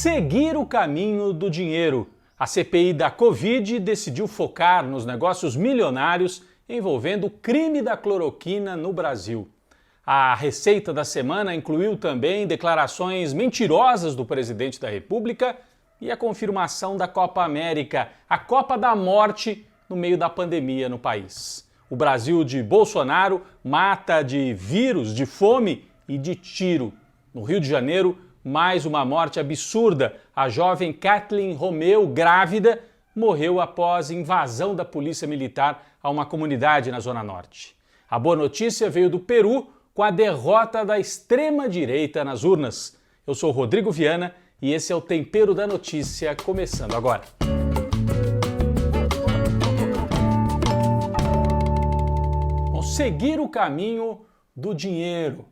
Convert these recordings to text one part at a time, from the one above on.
Seguir o caminho do dinheiro. A CPI da Covid decidiu focar nos negócios milionários envolvendo o crime da cloroquina no Brasil. A receita da semana incluiu também declarações mentirosas do presidente da República e a confirmação da Copa América, a Copa da Morte no meio da pandemia no país. O Brasil de Bolsonaro mata de vírus, de fome e de tiro. No Rio de Janeiro, mais uma morte absurda. A jovem Kathleen Romeu, grávida, morreu após invasão da polícia militar a uma comunidade na Zona Norte. A boa notícia veio do Peru com a derrota da extrema-direita nas urnas. Eu sou Rodrigo Viana e esse é o Tempero da Notícia, começando agora. Bom, seguir o caminho do dinheiro.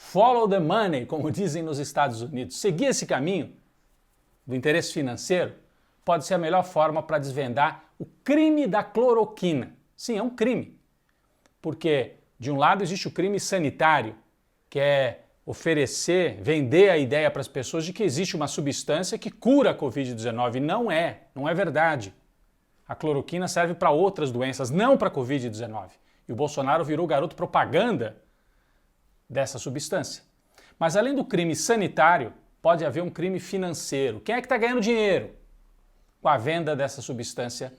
Follow the money, como dizem nos Estados Unidos. Seguir esse caminho do interesse financeiro pode ser a melhor forma para desvendar o crime da cloroquina. Sim, é um crime. Porque, de um lado, existe o crime sanitário, que é oferecer, vender a ideia para as pessoas de que existe uma substância que cura a Covid-19. Não é verdade. A cloroquina serve para outras doenças, não para a Covid-19. E o Bolsonaro virou garoto propaganda dessa substância. Mas além do crime sanitário, pode haver um crime financeiro. Quem é que está ganhando dinheiro com a venda dessa substância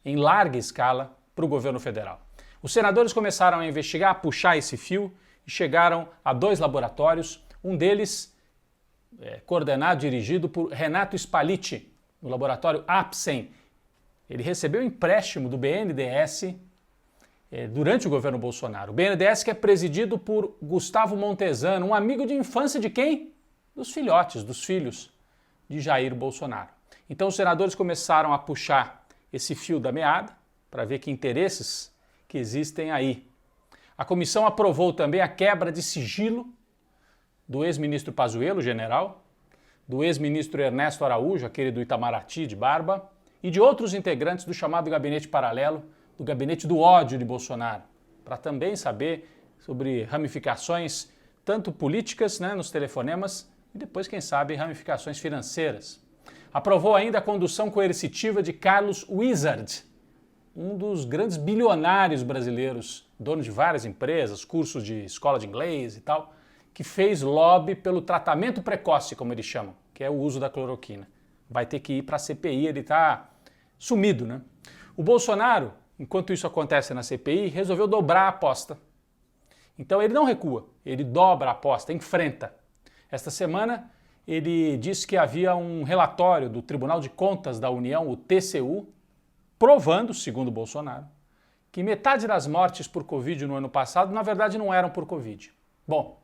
em larga escala para o governo federal? Os senadores começaram a investigar, a puxar esse fio e chegaram a 2 laboratórios, um deles coordenado, dirigido por Renato Spalletti, no laboratório Apsen. Ele recebeu empréstimo do BNDES durante o governo Bolsonaro. O BNDES que é presidido por Gustavo Montesano, um amigo de infância de quem? Dos filhotes, dos filhos de Jair Bolsonaro. Então os senadores começaram a puxar esse fio da meada para ver que interesses que existem aí. A comissão aprovou também a quebra de sigilo do ex-ministro Pazuello, general, do ex-ministro Ernesto Araújo, aquele do Itamaraty de barba, e de outros integrantes do chamado gabinete paralelo, do gabinete do ódio de Bolsonaro, para também saber sobre ramificações tanto políticas, nos telefonemas, e depois, quem sabe, ramificações financeiras. Aprovou ainda a condução coercitiva de Carlos Wizard, um dos grandes bilionários brasileiros, dono de várias empresas, cursos de escola de inglês e tal, que fez lobby pelo tratamento precoce, como eles chamam, que é o uso da cloroquina. Vai ter que ir para a CPI, ele está sumido, né? O Bolsonaro, enquanto isso acontece na CPI, resolveu dobrar a aposta. Então ele não recua, ele dobra a aposta, enfrenta. Esta semana ele disse que havia um relatório do Tribunal de Contas da União, o TCU, provando, segundo Bolsonaro, que metade das mortes por Covid no ano passado, na verdade, não eram por Covid. Bom,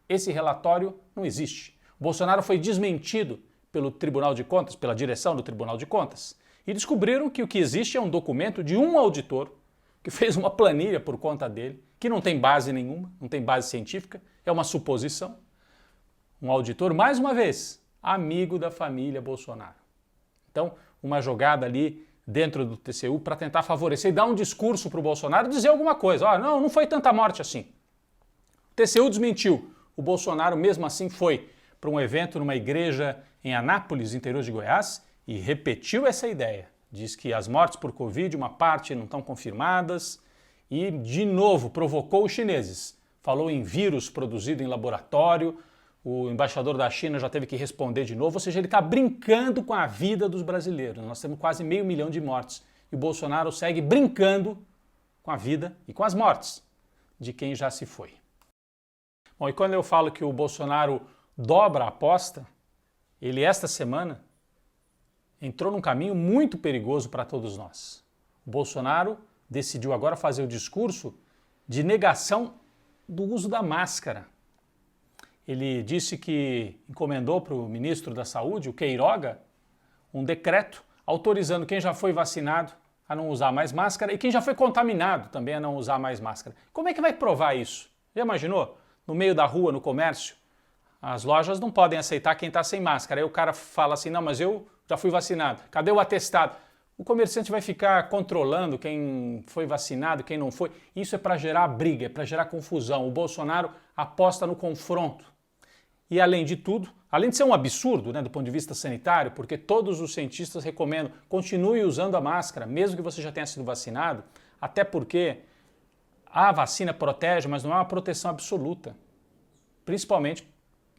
esse relatório não existe. O Bolsonaro foi desmentido pelo Tribunal de Contas, pela direção do Tribunal de Contas, e descobriram que o que existe é um documento de um auditor que fez uma planilha por conta dele, que não tem base nenhuma, não tem base científica, é uma suposição. Um auditor, mais uma vez, amigo da família Bolsonaro. Então, uma jogada ali dentro do TCU para tentar favorecer e dar um discurso para o Bolsonaro, dizer alguma coisa. Não foi tanta morte assim. O TCU desmentiu. O Bolsonaro, mesmo assim, foi para um evento numa igreja em Anápolis, interior de Goiás, e repetiu essa ideia. Diz que as mortes por Covid, uma parte não estão confirmadas, e, de novo, provocou os chineses. Falou em vírus produzido em laboratório, o embaixador da China já teve que responder de novo, ou seja, ele está brincando com a vida dos brasileiros. Nós temos quase 500 mil de mortes e o Bolsonaro segue brincando com a vida e com as mortes de quem já se foi. Bom, e quando eu falo que o Bolsonaro dobra a aposta, ele esta semana entrou num caminho muito perigoso para todos nós. O Bolsonaro decidiu agora fazer o discurso de negação do uso da máscara. Ele disse que encomendou para o ministro da Saúde, o Queiroga, um decreto autorizando quem já foi vacinado a não usar mais máscara e quem já foi contaminado também a não usar mais máscara. Como é que vai provar isso? Já imaginou? No meio da rua, no comércio, as lojas não podem aceitar quem está sem máscara. Aí o cara fala assim, não, mas eu já fui vacinado. Cadê o atestado? O comerciante vai ficar controlando quem foi vacinado, quem não foi. Isso é para gerar briga, é para gerar confusão. O Bolsonaro aposta no confronto. E, além de tudo, Além de ser um absurdo, né, do ponto de vista sanitário, porque todos os cientistas recomendam continue usando a máscara, mesmo que você já tenha sido vacinado, até porque a vacina protege, mas não é uma proteção absoluta. Principalmente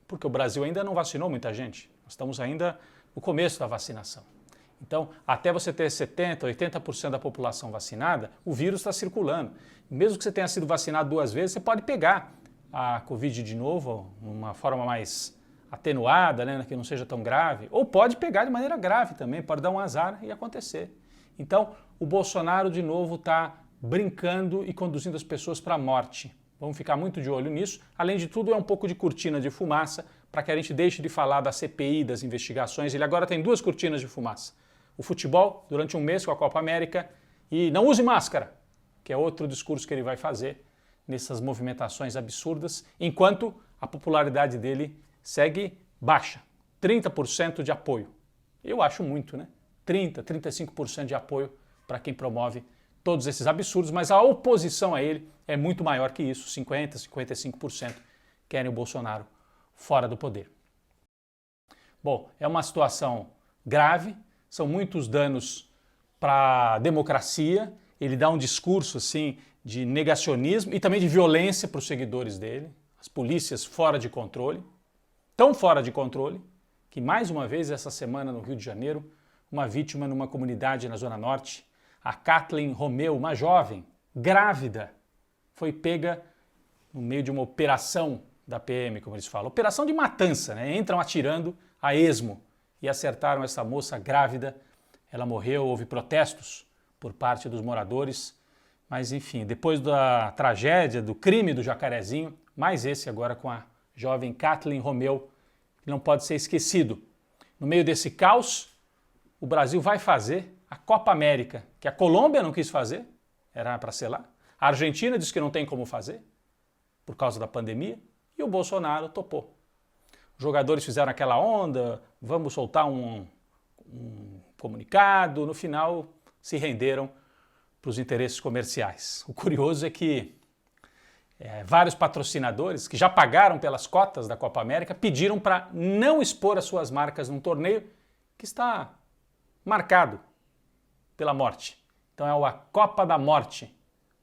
porque o Brasil ainda não vacinou muita gente. Nós estamos ainda no começo da vacinação. Então, até você ter 70%, 80% da população vacinada, o vírus está circulando. Mesmo que você tenha sido vacinado 2 vezes, você pode pegar a Covid de novo, de uma forma mais atenuada, né, que não seja tão grave, ou pode pegar de maneira grave também, pode dar um azar e acontecer. Então, o Bolsonaro de novo está brincando e conduzindo as pessoas para a morte. Vamos ficar muito de olho nisso. Além de tudo, é um pouco de cortina de fumaça para que a gente deixe de falar da CPI, das investigações. Ele agora tem 2 cortinas de fumaça. O futebol, durante um mês com a Copa América, e não use máscara, que é outro discurso que ele vai fazer nessas movimentações absurdas, enquanto a popularidade dele segue baixa, 30% de apoio. Eu acho muito, né? 30%, 35% de apoio para quem promove todos esses absurdos, mas a oposição a ele é muito maior que isso, 50%, 55% querem o Bolsonaro fora do poder. Bom, é uma situação grave, são muitos danos para a democracia, ele dá um discurso assim de negacionismo e também de violência para os seguidores dele, as polícias fora de controle, tão fora de controle, que mais uma vez essa semana no Rio de Janeiro, uma vítima numa comunidade na Zona Norte, a Kathleen Romeu, uma jovem, grávida, foi pega no meio de uma operação da PM, como eles falam, operação de matança, né? Entram atirando a esmo e acertaram essa moça grávida, ela morreu, houve protestos por parte dos moradores, mas enfim, depois da tragédia, do crime do Jacarezinho, mais esse agora com a jovem Kathleen Romeu, que não pode ser esquecido. No meio desse caos, o Brasil vai fazer a Copa América, que a Colômbia não quis fazer, era para ser lá. A Argentina disse que não tem como fazer, por causa da pandemia, e o Bolsonaro topou. Os jogadores fizeram aquela onda, vamos soltar um comunicado, no final se renderam para os interesses comerciais. O curioso é que vários patrocinadores que já pagaram pelas cotas da Copa América pediram para não expor as suas marcas num torneio que está marcado pela morte. Então é a Copa da Morte,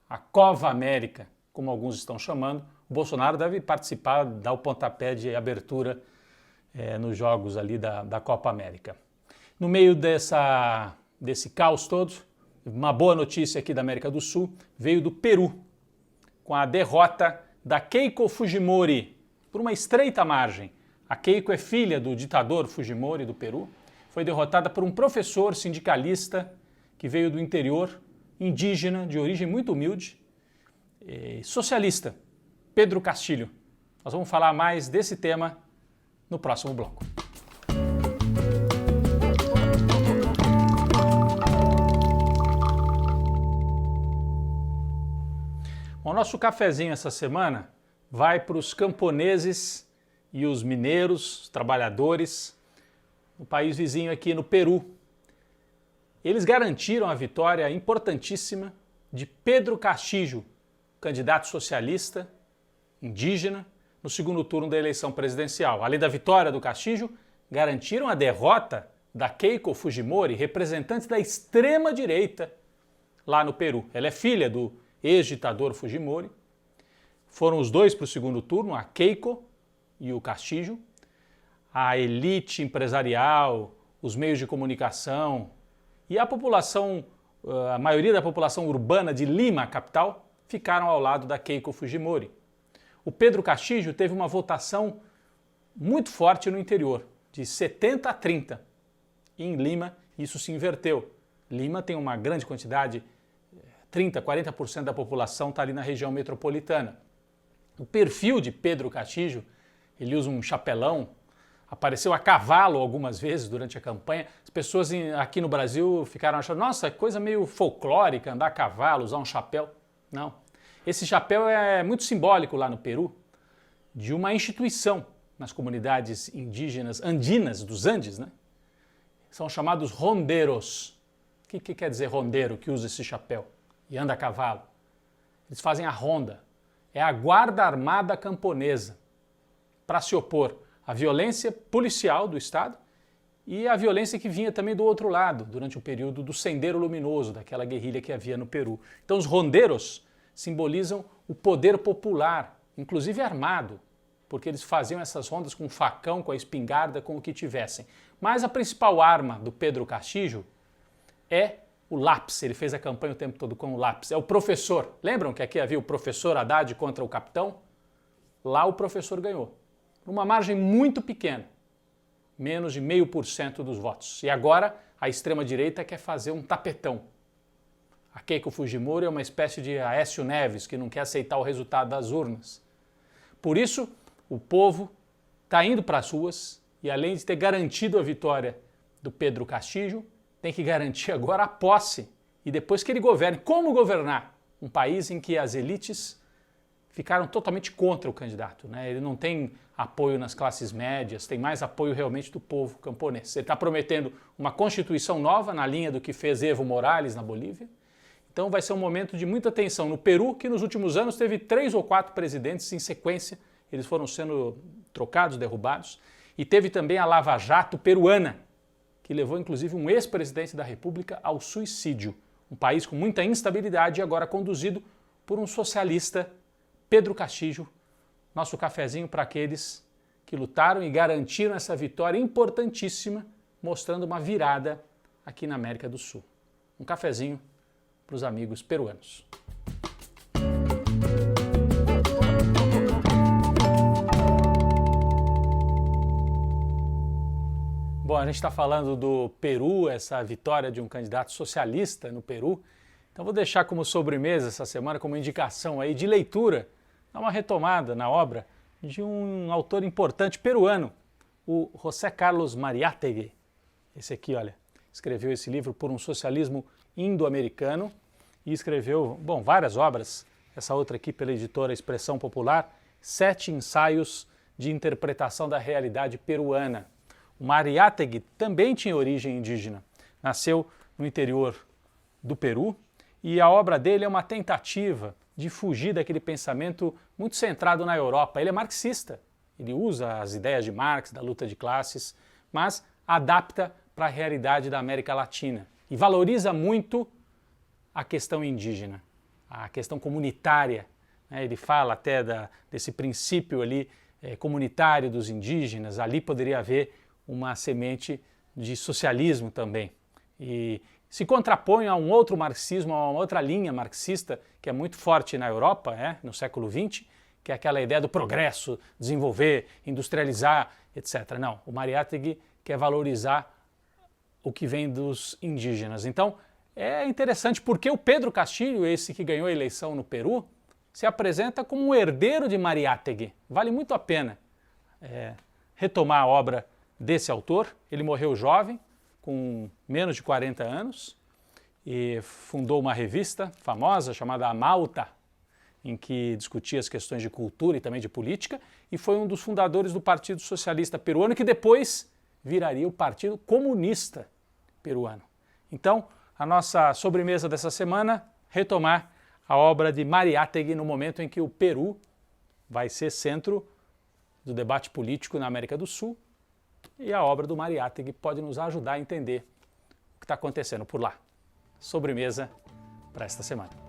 a Cova América, como alguns estão chamando. O Bolsonaro deve participar, dar o pontapé de abertura nos jogos ali da Copa América. No meio desse caos todo, uma boa notícia aqui da América do Sul veio do Peru, com a derrota da Keiko Fujimori, por uma estreita margem. A Keiko é filha do ditador Fujimori do Peru, foi derrotada por um professor sindicalista que veio do interior, indígena, de origem muito humilde, socialista, Pedro Castilho. Nós vamos falar mais desse tema no próximo bloco. O nosso cafezinho essa semana vai para os camponeses e os mineiros, os trabalhadores, no país vizinho aqui no Peru. Eles garantiram a vitória importantíssima de Pedro Castillo, candidato socialista, indígena, no segundo turno da eleição presidencial. Além da vitória do Castillo, garantiram a derrota da Keiko Fujimori, representante da extrema-direita lá no Peru. Ela é filha do ex-ditador Fujimori. Foram os dois para o segundo turno, a Keiko e o Castillo. A elite empresarial, os meios de comunicação e a população, a maioria da população urbana de Lima, a capital, ficaram ao lado da Keiko Fujimori. O Pedro Castillo teve uma votação muito forte no interior, de 70 a 30. E em Lima isso se inverteu. Lima tem uma grande quantidade, 30, 40% da população está ali na região metropolitana. O perfil de Pedro Castillo, ele usa um chapelão, apareceu a cavalo algumas vezes durante a campanha. As pessoas aqui no Brasil ficaram achando, nossa, coisa meio folclórica, andar a cavalo, usar um chapéu. Não. Esse chapéu é muito simbólico lá no Peru, de uma instituição nas comunidades indígenas andinas dos Andes, né? São chamados rondeiros. O que quer dizer rondeiro que usa esse chapéu e anda a cavalo? Eles fazem a ronda. É a guarda armada camponesa para se opor a violência policial do Estado e a violência que vinha também do outro lado, durante o período do Sendero Luminoso, daquela guerrilha que havia no Peru. Então os ronderos simbolizam o poder popular, inclusive armado, porque eles faziam essas rondas com o facão, com a espingarda, com o que tivessem. Mas a principal arma do Pedro Castillo é o lápis. Ele fez a campanha o tempo todo com o lápis. É o professor. Lembram que aqui havia o professor Haddad contra o capitão? Lá o professor ganhou, numa margem muito pequena, menos de 0,5% dos votos. E agora a extrema-direita quer fazer um tapetão. A Keiko Fujimori é uma espécie de Aécio Neves, que não quer aceitar o resultado das urnas. Por isso, o povo está indo para as ruas e, além de ter garantido a vitória do Pedro Castillo, tem que garantir agora a posse e depois que ele governe. Como governar um país em que as elites ficaram totalmente contra o candidato, né? Ele não tem apoio nas classes médias, tem mais apoio realmente do povo camponês. Ele está prometendo uma constituição nova na linha do que fez Evo Morales na Bolívia. Então vai ser um momento de muita tensão no Peru, que nos últimos anos teve 3 ou 4 presidentes em sequência, eles foram sendo trocados, derrubados, e teve também a Lava Jato peruana, que levou inclusive um ex-presidente da República ao suicídio. Um país com muita instabilidade e agora conduzido por um socialista, Pedro Castillo. Nosso cafezinho para aqueles que lutaram e garantiram essa vitória importantíssima, mostrando uma virada aqui na América do Sul. Um cafezinho para os amigos peruanos. Bom, a gente está falando do Peru, essa vitória de um candidato socialista no Peru. Então vou deixar como sobremesa essa semana, como indicação aí de leitura, dar uma retomada na obra de um autor importante peruano, o José Carlos Mariátegui. Esse aqui, olha, escreveu esse livro Por um Socialismo Indo-Americano e escreveu, bom, várias obras. Essa outra aqui pela editora Expressão Popular, 7 ensaios de interpretação da realidade peruana. O Mariátegui também tinha origem indígena, nasceu no interior do Peru e a obra dele é uma tentativa de fugir daquele pensamento muito centrado na Europa. Ele é marxista, ele usa as ideias de Marx, da luta de classes, mas adapta para a realidade da América Latina e valoriza muito a questão indígena, a questão comunitária. Ele fala até desse princípio ali comunitário dos indígenas, ali poderia haver uma semente de socialismo também. E se contrapõe a um outro marxismo, a uma outra linha marxista que é muito forte na Europa, no século XX, que é aquela ideia do progresso, desenvolver, industrializar, etc. Não, o Mariátegui quer valorizar o que vem dos indígenas. Então, é interessante porque o Pedro Castillo, esse que ganhou a eleição no Peru, se apresenta como um herdeiro de Mariátegui. Vale muito a pena retomar a obra desse autor. Ele morreu jovem, com menos de 40 anos, e fundou uma revista famosa chamada Amauta, em que discutia as questões de cultura e também de política, e foi um dos fundadores do Partido Socialista Peruano, que depois viraria o Partido Comunista Peruano. Então, a nossa sobremesa dessa semana, retomar a obra de Mariátegui no momento em que o Peru vai ser centro do debate político na América do Sul, e a obra do Mariátegui pode nos ajudar a entender o que está acontecendo por lá. Sobremesa para esta semana.